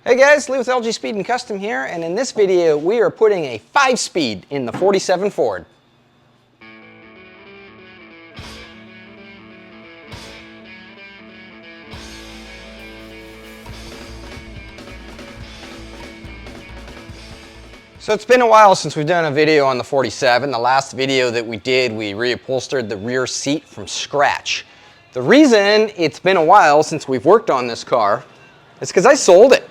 Hey guys, Lee with LG Speed and Custom here, and in this video we are putting a 5-speed in the 47 Ford. So it's been a while since we've done a video on the 47. The last video that we did, we reupholstered the rear seat from scratch. The reason it's been a while since we've worked on this car is because I sold it.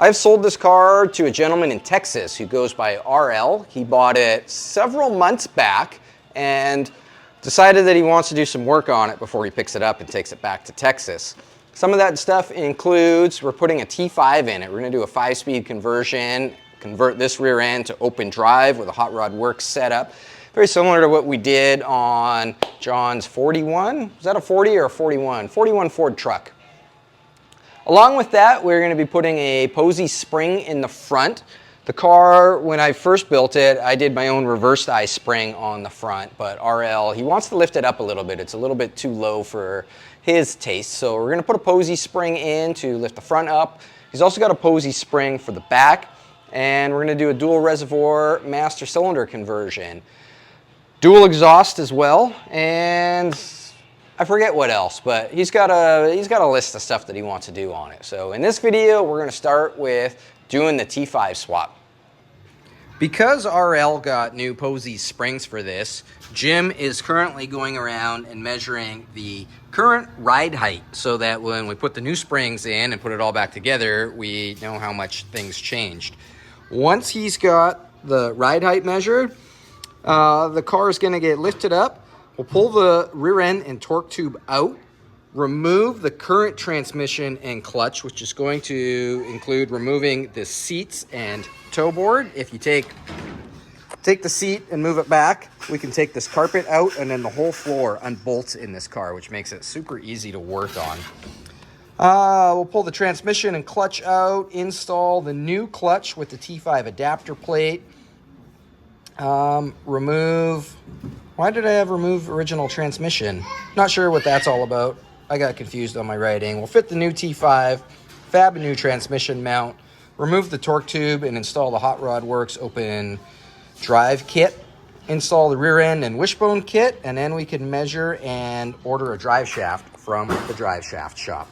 I've sold this car to a gentleman in Texas who goes by RL. He bought it several months back and decided that he wants to do some work on it before he picks it up and takes it back to Texas. Some of that stuff includes, we're putting a T5 in it. We're gonna do a 5-speed conversion, convert this rear end to open drive with a hot rod works setup. Very similar to what we did on John's 41. Was that a 40 or a 41? 41 Ford truck. Along with that, we're going to be putting a Posey spring in the front. The car, when I first built it, I did my own reversed eye spring on the front, but RL, he wants to lift it up a little bit. It's a little bit too low for his taste, so we're going to put a Posey spring in to lift the front up. He's also got a Posey spring for the back, and we're going to do a dual reservoir master cylinder conversion. Dual exhaust as well, and I forget what else, but he's got a list of stuff that he wants to do on it. So in this video, we're going to start with doing the T5 swap. Because RL got new Posey springs for this, Jim is currently going around and measuring the current ride height so that when we put the new springs in and put it all back together, we know how much things changed. Once he's got the ride height measured, the car is going to get lifted up. We'll pull the rear end and torque tube out, remove the current transmission and clutch, which is going to include removing the seats and toe board. If you take the seat and move it back, we can take this carpet out, and then the whole floor unbolts in this car, which makes it super easy to work on. We'll pull the transmission and clutch out, install the new clutch with the T5 adapter plate, remove... Why did I have remove original transmission? Not sure what that's all about. I got confused on my writing. We'll fit the new T5, fab a new transmission mount, remove the torque tube, and install the Hot Rod Works open drive kit. Install the rear end and wishbone kit, and then we can measure and order a drive shaft from the drive shaft shop.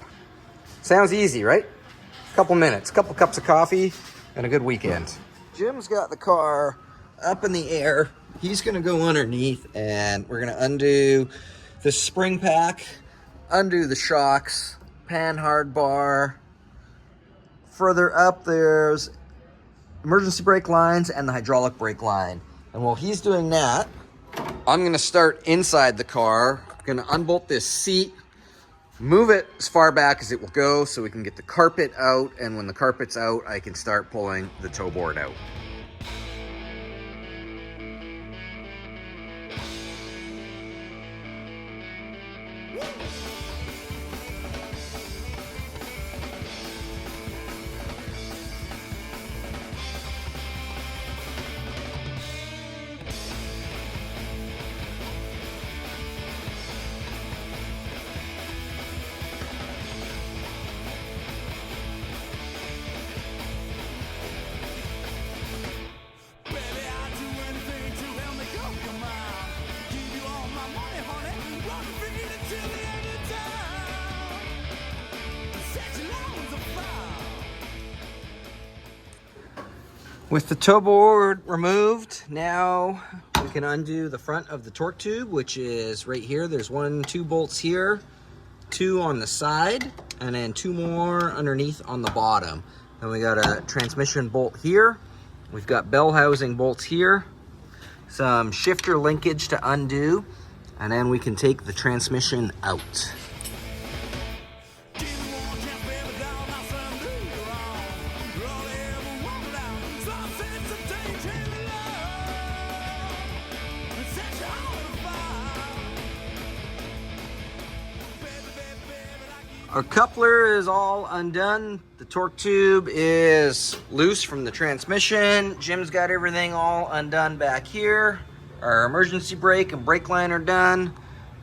Sounds easy, right? A couple minutes, a couple cups of coffee, and a good weekend. Jim's got the car up in the air. He's going to go underneath, and we're going to undo the spring pack, undo the shocks, pan hard bar. Further up, there's emergency brake lines and the hydraulic brake line. And while he's doing that, I'm going to start inside the car. I'm going to unbolt this seat, move it as far back as it will go so we can get the carpet out. And when the carpet's out, I can start pulling the toe board out. With the toe board removed, now we can undo the front of the torque tube, which is right here. There's 2 bolts here, 2 on the side, and then 2 more underneath on the bottom. Then we got a transmission bolt here. We've got bell housing bolts here, some shifter linkage to undo, and then we can take the transmission out. Our coupler is all undone. The torque tube is loose from the transmission. Jim's got everything all undone back here. Our emergency brake and brake line are done.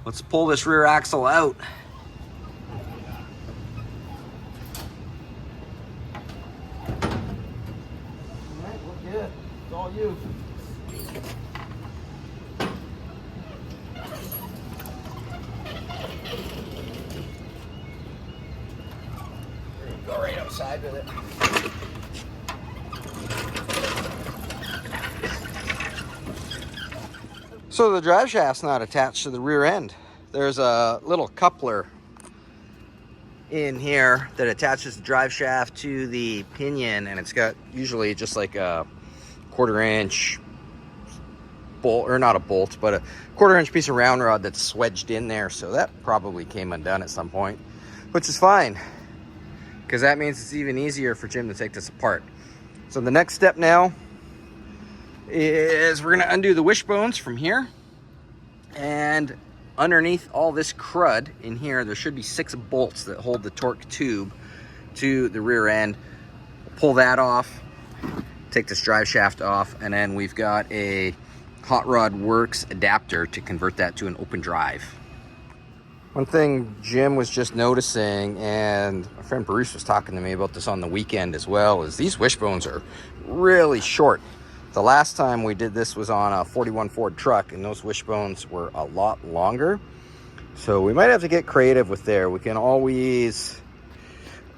Let's pull this rear axle out. good. It's all you. Go right outside with it. So the drive shaft's not attached to the rear end. There's a little coupler in here that attaches the drive shaft to the pinion, and it's got usually just like a 1/4 inch bolt, or not a bolt, but a 1/4 inch piece of round rod that's wedged in there. So that probably came undone at some point, which is fine, because that means it's even easier for Jim to take this apart. So the next step now is we're gonna undo the wishbones from here, and underneath all this crud in here, there should be 6 bolts that hold the torque tube to the rear end. We'll pull that off, take this drive shaft off, and then we've got a Hot Rod Works adapter to convert that to an open drive. One thing Jim was just noticing, and my friend Bruce was talking to me about this on the weekend as well, is these wishbones are really short. The last time we did this was on a 41 Ford truck, and those wishbones were a lot longer. So we might have to get creative with there. We can always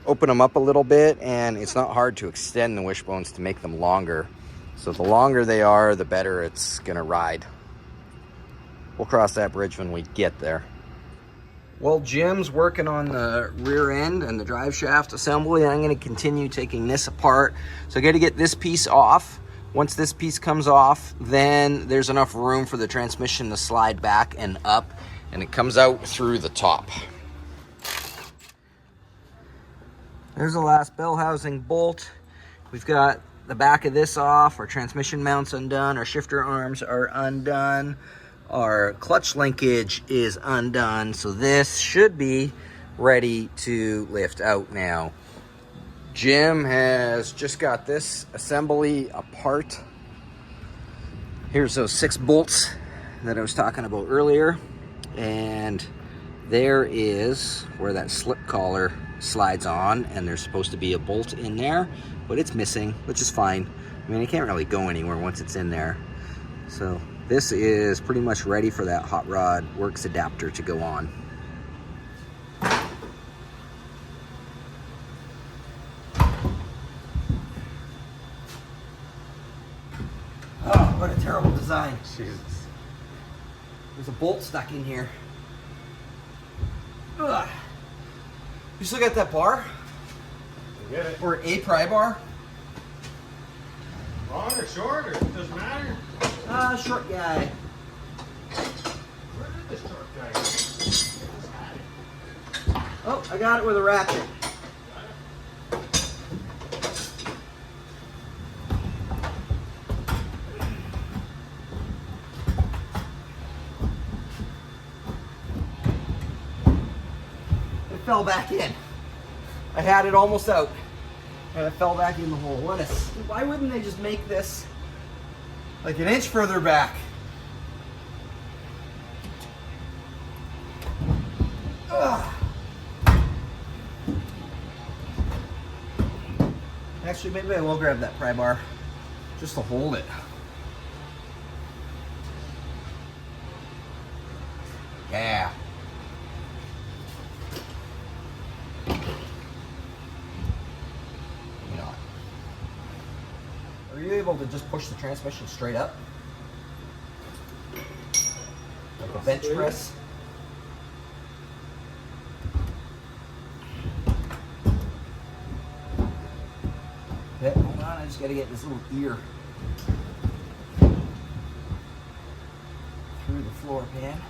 open them up a little bit, and it's not hard to extend the wishbones to make them longer. So the longer they are, the better it's gonna ride. We'll cross that bridge when we get there. Well, Jim's working on the rear end and the drive shaft assembly, and I'm gonna continue taking this apart. So I gotta get this piece off. Once this piece comes off, then there's enough room for the transmission to slide back and up, and it comes out through the top. There's the last bell housing bolt. We've got the back of this off, our transmission mount's undone, our shifter arms are undone, our clutch linkage is undone, so this should be ready to lift out now. Jim has just got this assembly apart. Here's those 6 bolts that I was talking about earlier, and there is where that slip collar slides on, and there's supposed to be a bolt in there, but it's missing, which is fine. I mean, it can't really go anywhere once it's in there. So this is pretty much ready for that Hot Rod Works adapter to go on. Oh, what a terrible design. Jesus. There's a bolt stuck in here. Ugh. You still got that bar? Get it. Or a pry bar? Long or short, or it doesn't matter? Short guy. Where did this short guy go? Oh, I got it with a ratchet. It fell back in. I had it almost out, and it fell back in the hole. Why wouldn't they just make this like an inch further back? Ugh. Actually, maybe I will grab that pry bar just to hold it. Yeah. Are you able to just push the transmission straight up? Like a bench press? Okay, hold on, I just gotta get this little ear through the floor pan.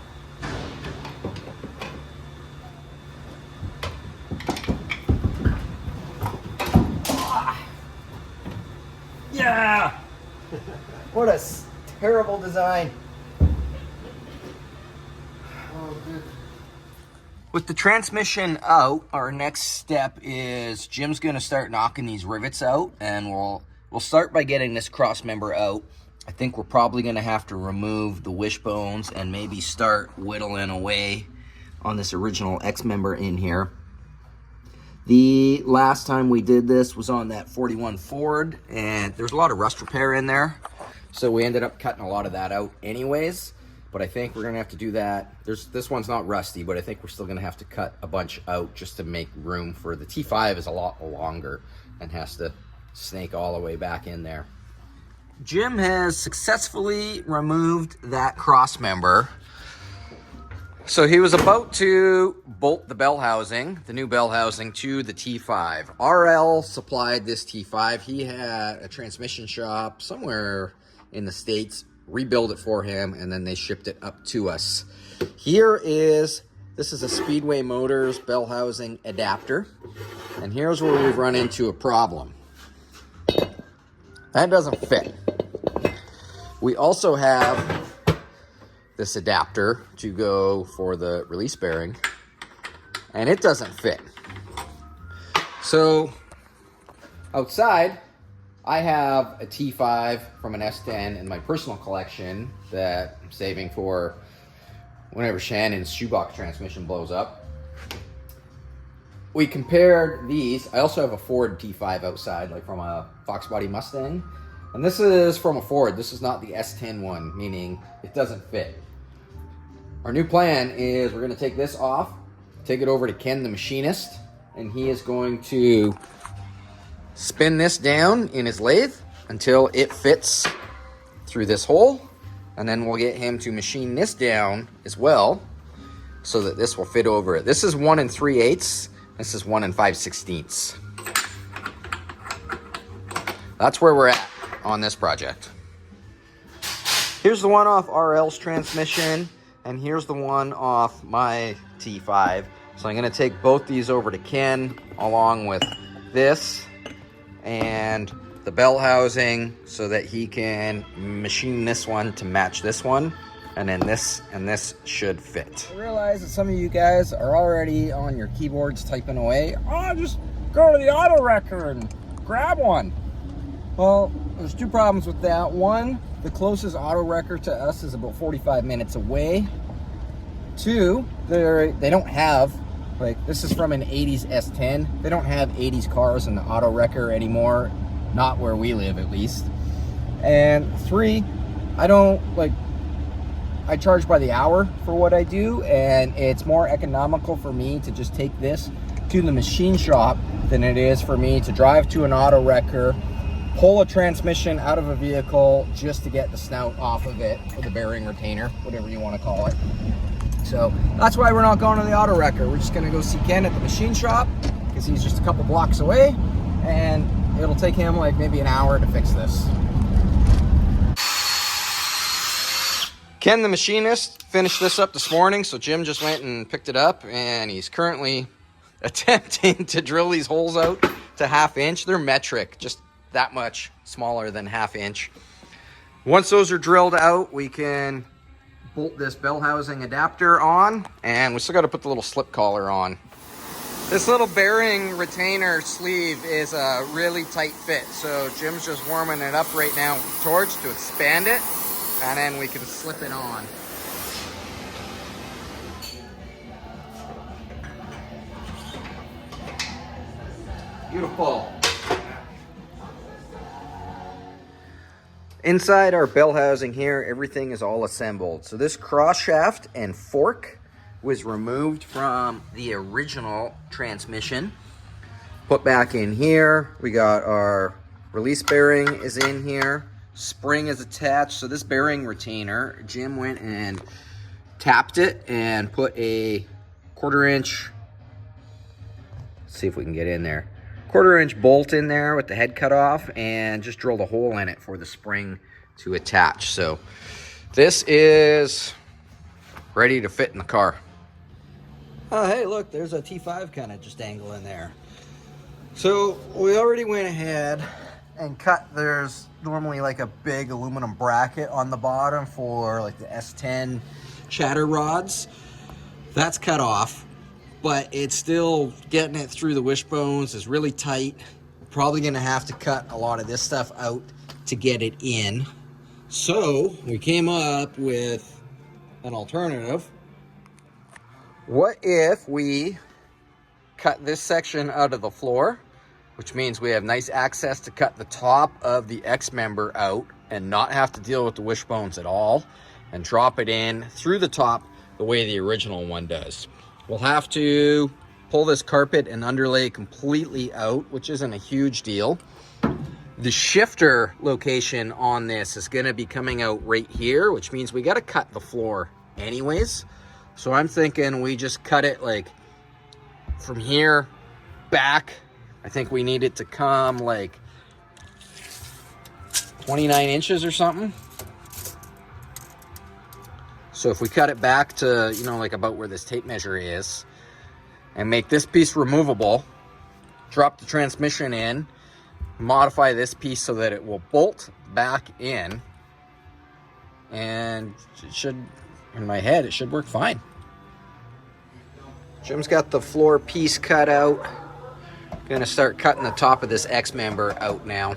Yeah! What a terrible design. Oh, good. With the transmission out, our next step is Jim's gonna start knocking these rivets out, and we'll start by getting this cross member out. I think we're probably gonna have to remove the wishbones and maybe start whittling away on this original X member in here. The last time we did this was on that 41 Ford, and there's a lot of rust repair in there. So we ended up cutting a lot of that out anyways. But I think we're gonna have to do that. This one's not rusty, but I think we're still gonna have to cut a bunch out just to make room for the T5 is a lot longer and has to snake all the way back in there. Jim has successfully removed that cross member. So he was about to bolt the bell housing, the new bell housing, to the T5. RL supplied this T5. He had a transmission shop somewhere in the States rebuild it for him, and then they shipped it up to us. This is a Speedway Motors bell housing adapter, and here's where we've run into a problem. That doesn't fit. We also have this adapter to go for the release bearing, and it doesn't fit. So outside, I have a T5 from an S10 in my personal collection that I'm saving for whenever Shannon's shoebox transmission blows up. We compared these. I also have a Ford T5 outside, like from a Fox Body Mustang. And this is from a Ford. This is not the S10 one, meaning it doesn't fit. Our new plan is we're going to take this off, take it over to Ken the machinist, and he is going to spin this down in his lathe until it fits through this hole, and then we'll get him to machine this down as well so that this will fit over it. This is 1 3/8. This is 1 5/16. That's where we're at on this project. Here's the one off RL's transmission, and here's the one off my T5. So I'm going to take both these over to Ken along with this and the bell housing so that he can machine this one to match this one, and then this and this should fit. I realize that some of you guys are already on your keyboards typing away. Oh, just go to the auto wrecker and grab one. Well, there's two problems with that. One, the closest auto wrecker to us is about 45 minutes away. Two, they don't have, like, this is from an 80s S10. They don't have 80s cars in the auto wrecker anymore, not where we live at least. And three, I charge by the hour for what I do, and it's more economical for me to just take this to the machine shop than it is for me to drive to an auto wrecker, pull a transmission out of a vehicle just to get the snout off of it, or the bearing retainer, whatever you want to call it. So that's why we're not going to the auto wrecker. We're just going to go see Ken at the machine shop because he's just a couple blocks away, and it'll take him like maybe an hour to fix this. Ken the machinist finished this up this morning, so Jim just went and picked it up, and he's currently attempting to drill these holes out to 1/2 inch. They're metric, just that much smaller than 1/2 inch. Once those are drilled out, we can bolt this bell housing adapter on, and we still got to put the little slip collar on. This little bearing retainer sleeve is a really tight fit, so Jim's just warming it up right now with the torch to expand it, and then we can slip it on. Beautiful. Inside our bell housing here, everything is all assembled. So this cross shaft and fork was removed from the original transmission, put back in here. We got our release bearing is in here. Spring is attached. So this bearing retainer, Jim went and tapped it and put a 1/4 inch, let's see if we can get in there, 1/4 inch bolt in there with the head cut off, and just drilled a hole in it for the spring to attach. So this is ready to fit in the car. Oh, hey, look, there's a T5 kind of just dangling there. So we already went ahead and cut, there's normally like a big aluminum bracket on the bottom for like the S10 chatter rods. That's cut off, but it's still getting it through the wishbones is really tight. Probably gonna have to cut a lot of this stuff out to get it in. So we came up with an alternative. What if we cut this section out of the floor, which means we have nice access to cut the top of the X member out and not have to deal with the wishbones at all, and drop it in through the top the way the original one does. We'll have to pull this carpet and underlay completely out, which isn't a huge deal. The shifter location on this is gonna be coming out right here, which means we gotta cut the floor anyways. So I'm thinking we just cut it like from here back. I think we need it to come like 29 inches or something. So if we cut it back to, you know, like about where this tape measure is, and make this piece removable, drop the transmission in, modify this piece so that it will bolt back in, and it should, in my head, it should work fine. Jim's got the floor piece cut out. Gonna start cutting the top of this X member out now.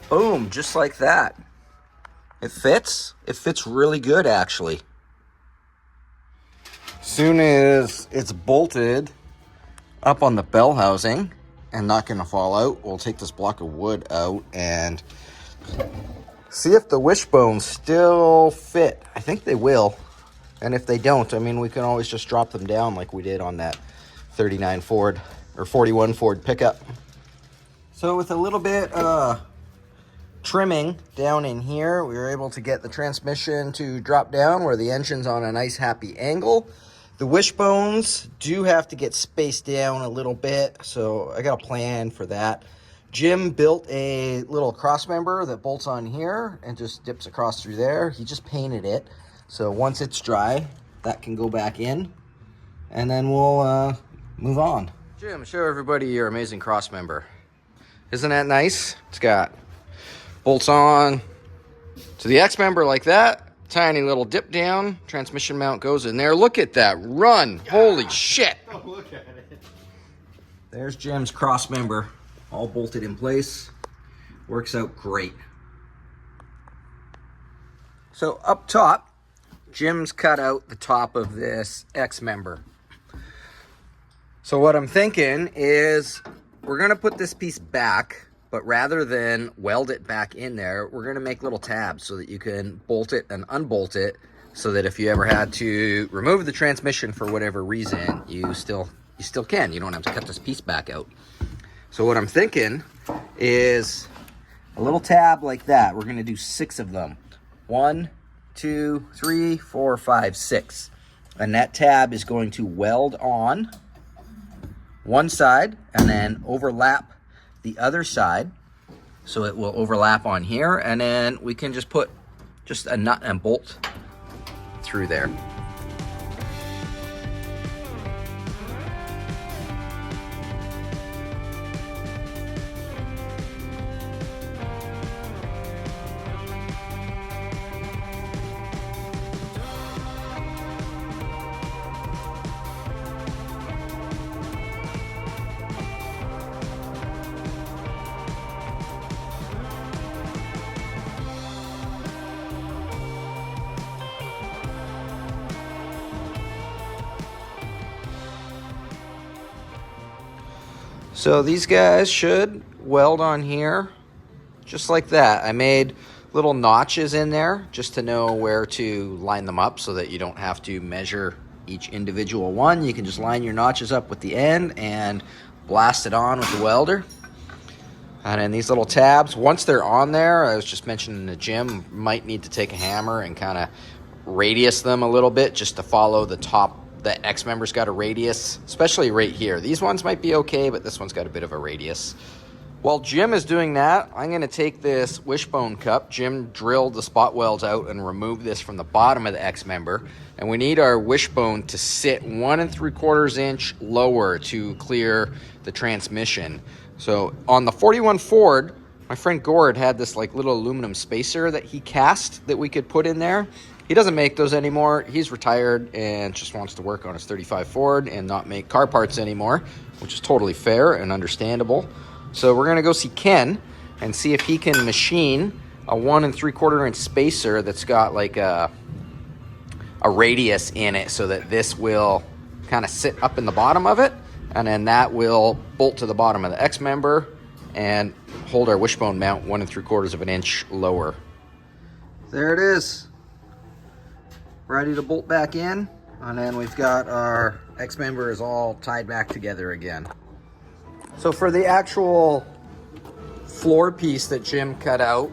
Boom, just like that. It fits. It fits really good, actually. Soon as it's bolted up on the bell housing and not going to fall out, we'll take this block of wood out and see if the wishbones still fit. I think they will. And if they don't, I mean, we can always just drop them down like we did on that 39 Ford or 41 Ford pickup. So with a little bit trimming down in here, we were able to get the transmission to drop down where the engine's on a nice happy angle. The wishbones do have to get spaced down a little bit, so I got a plan for that. Jim built a little cross member that bolts on here and just dips across through there. He just painted it, so once it's dry, that can go back in, and then we'll move on. Jim, show everybody your amazing cross member. Isn't that nice? It's got bolts on to the X member like that. Tiny little dip down. Transmission mount goes in there. Look at that run. Holy shit. Oh, look at it. There's Jim's cross member all bolted in place. Works out great. So up top, Jim's cut out the top of this X member. So what I'm thinking is we're going to put this piece back, but rather than weld it back in there, we're going to make little tabs so that you can bolt it and unbolt it, so that if you ever had to remove the transmission for whatever reason, you still can. You don't have to cut this piece back out. So what I'm thinking is a little tab like that. We're going to do 6 of them. 1, 2, 3, 4, 5, 6. And that tab is going to weld on one side and then overlap the other side, so it will overlap on here, and then we can just put just a nut and bolt through there. So these guys should weld on here just like that. I made little notches in there just to know where to line them up so that you don't have to measure each individual one. You can just line your notches up with the end and blast it on with the welder. And then these little tabs, once they're on there, I was just mentioning the Jim might need to take a hammer and kind of radius them a little bit just to follow the top. The X member's got a radius, especially right here. These ones might be okay, but this one's got a bit of a radius. While Jim is doing that, I'm going to take this wishbone cup. Jim drilled the spot welds out and removed this from the bottom of the X member. And we need our wishbone to sit 1 3/4 inch lower to clear the transmission. So on the 41 Ford, my friend Gord had this like little aluminum spacer that he cast that we could put in there. He doesn't make those anymore. He's retired and just wants to work on his 35 Ford and not make car parts anymore, which is totally fair and understandable. So we're gonna go see Ken and see if he can machine a 1 3/4 inch spacer that's got like a radius in it so that this will kind of sit up in the bottom of it, and then that will bolt to the bottom of the X member and hold our wishbone mount 1 3/4 inch lower. There it is, ready to bolt back in, and then we've got our X member is all tied back together again. So for the actual floor piece that Jim cut out,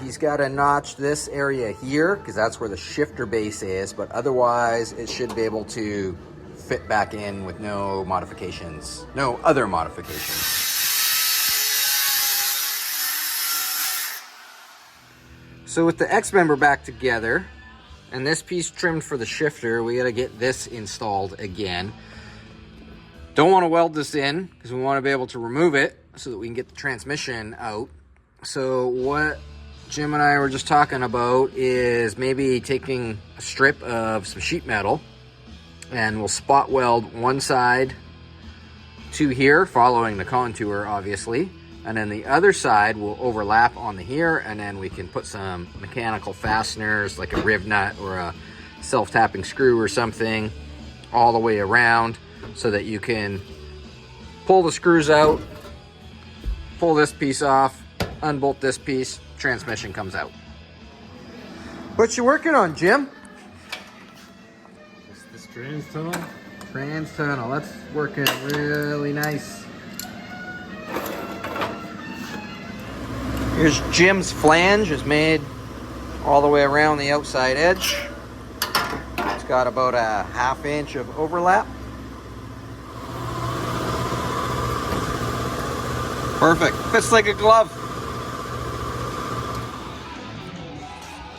he's got to notch this area here because that's where the shifter base is, but otherwise it should be able to fit back in with no modifications, no other modifications. So with the X member back together and this piece trimmed for the shifter, we got to get this installed again. Don't want to weld this in because we want to be able to remove it so that we can get the transmission out. So what Jim and I were just talking about is maybe taking a strip of some sheet metal and we'll spot weld one side to here, following the contour obviously, and then the other side will overlap on the here, and then we can put some mechanical fasteners like a riv nut or a self-tapping screw or something all the way around, so that you can pull the screws out, pull this piece off, unbolt this piece, transmission comes out. What you working on, Jim? Just this trans tunnel. Trans tunnel, that's working really nice. Here's Jim's flange, is made all the way around the outside edge. It's got about a 1/2 inch of overlap. Perfect, fits like a glove.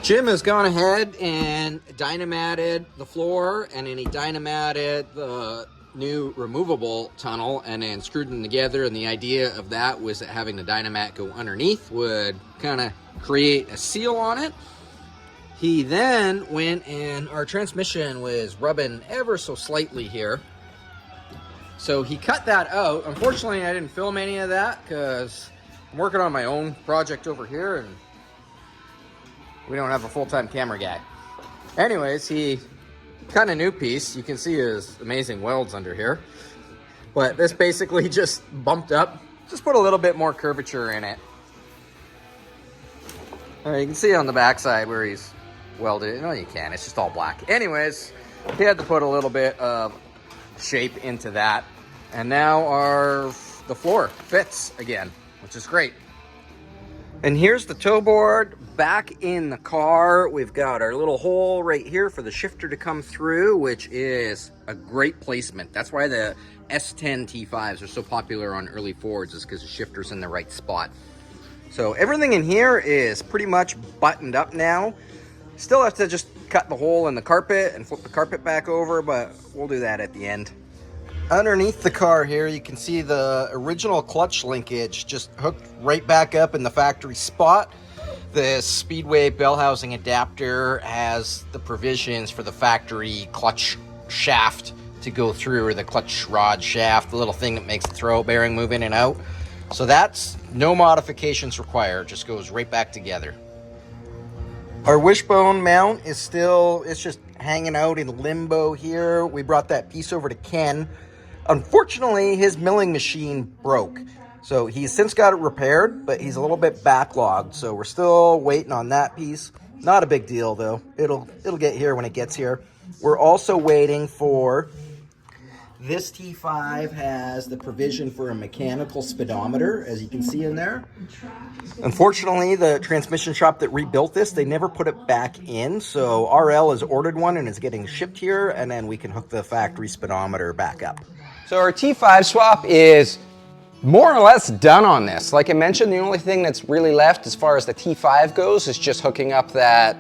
Jim has gone ahead and dynamated the floor, and then he dynamated the new removable tunnel and then screwed them together, and the idea of that was that having the dynamat go underneath would kind of create a seal on it. He then went, and our transmission was rubbing ever so slightly here, so he cut that out. Unfortunately, I didn't film any of that because I'm working on my own project over here and we don't have a full-time camera guy. Anyways, he cut a new piece. You can see his amazing welds under here, but this basically just bumped up, just put a little bit more curvature in it. You can see on the backside where he's welded it. No, you can't, it's just all black. Anyways, he had to put a little bit of shape into that, and now the floor fits again, which is great. And here's the toe board back in the car. We've got our little hole right here for the shifter to come through, which is a great placement. That's why the S10 T5s are so popular on early Fords, is because the shifter's in the right spot. So everything in here is pretty much buttoned up now. Still have to just cut the hole in the carpet and flip the carpet back over, but we'll do that at the end. Underneath the car here, you can see the original clutch linkage just hooked right back up in the factory spot. The Speedway bell housing adapter has the provisions for the factory clutch shaft to go through, or the clutch rod shaft, the little thing that makes the throw bearing move in and out. So that's no modifications required, just goes right back together. Our wishbone mount is still, it's just hanging out in limbo here. We brought that piece over to Ken. Unfortunately, his milling machine broke. So he's since got it repaired, but he's a little bit backlogged. So we're still waiting on that piece. Not a big deal though. It'll get here when it gets here. We're also waiting for, this T5 has the provision for a mechanical speedometer, as you can see in there. Unfortunately, the transmission shop that rebuilt this, they never put it back in. So RL has ordered one and is getting shipped here, and then we can hook the factory speedometer back up. So our T5 swap is more or less done on this. Like I mentioned, the only thing that's really left as far as the T5 goes is just hooking up that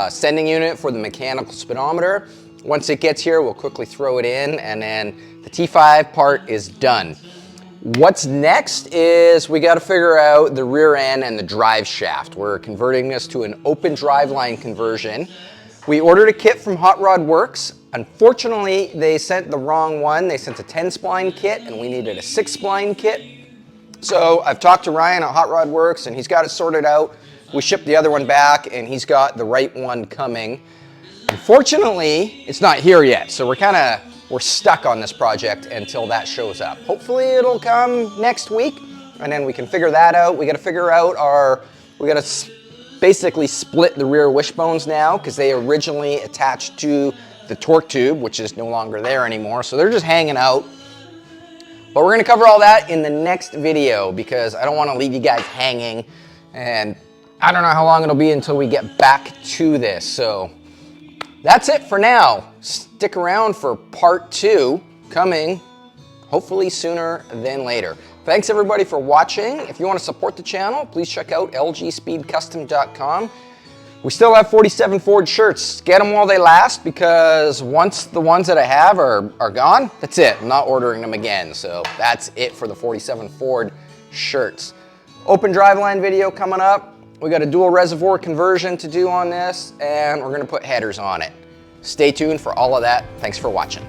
sending unit for the mechanical speedometer. Once it gets here, we'll quickly throw it in, and then the T5 part is done. What's next is we got to figure out the rear end and the drive shaft. We're converting this to an open driveline conversion. We ordered a kit from Hot Rod Works. Unfortunately, they sent the wrong one. They sent a 10 spline kit and we needed a 6 spline kit. So I've talked to Ryan at Hot Rod Works and he's got it sorted out. We shipped the other one back and he's got the right one coming. Unfortunately, it's not here yet. So we're stuck on this project until that shows up. Hopefully it'll come next week and then we can figure that out. We got to figure out we got to basically split the rear wishbones now because they originally attached to the torque tube, which is no longer there anymore. So they're just hanging out. But we're gonna cover all that in the next video because I don't wanna leave you guys hanging and I don't know how long it'll be until we get back to this. So that's it for now. Stick around for part 2 coming hopefully sooner than later. Thanks everybody for watching. If you want to support the channel, please check out lgspeedcustom.com. We still have 47 Ford shirts. Get them while they last because once the ones that I have are gone, that's it. I'm not ordering them again. So that's it for the 47 Ford shirts. Open driveline video coming up. We got a dual reservoir conversion to do on this and we're going to put headers on it. Stay tuned for all of that. Thanks for watching.